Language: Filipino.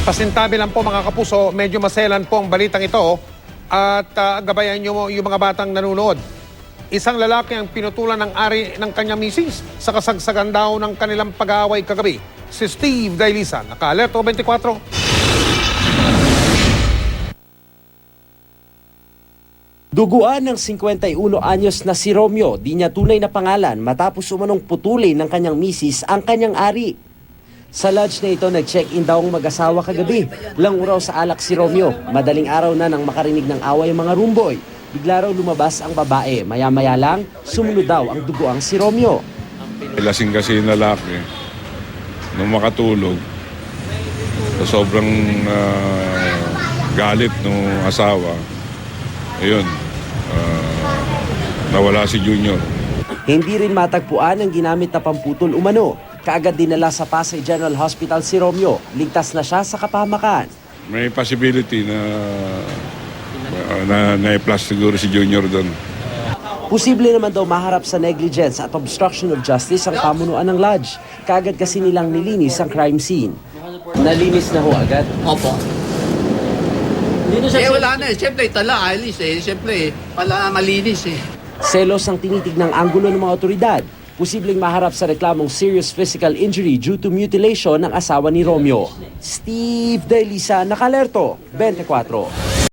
Pasintabi lang po mga kapuso, medyo maselan po ang balitang ito at gabayan nyo yung mga batang nanonood. Isang lalaki ang pinutulan ng ari ng kanyang misis sa kasagsagan daw ng kanilang pag-aaway kagabi. Si Steve Dailisa, naka-alerto 24. Duguan ng 51 anyos na si Romeo, di niya tunay na pangalan matapos umanong putulin ng kanyang misis ang kanyang ari. Sa lodge na ito, nag-check-in daw ang mag-asawa kagabi. Lango raw sa alak si Romeo. Madaling araw na nang makarinig ng away ang mga roomboy. Bigla raw lumabas ang babae. Maya-maya lang, sumunod daw ang duguang si Romeo. Lasing kasi yung lalaki. Nung makatulog, sobrang galit ng asawa. Ayun, nawala si Junior. Hindi rin matagpuan ang ginamit na pamputol umano. Kaagad dinala sa Pasay General Hospital si Romeo. Ligtas na siya sa kapahamakan. May possibility na na-plus siguro si Junior doon. Posible naman daw maharap sa negligence at obstruction of justice ang pamunuan ng lodge. Kaagad kasi nilang nilinis ang crime scene. Nalinis na ho agad? Opo. Wala na eh. Siyempre, tala, alis eh. Siyempre, pala malinis eh. Selos ang tinitignang anggulo ng mga otoridad. Posibleng maharap sa reklamong serious physical injury due to mutilation ng asawa ni Romeo. Steve Dailisa, naka-alerto, 24.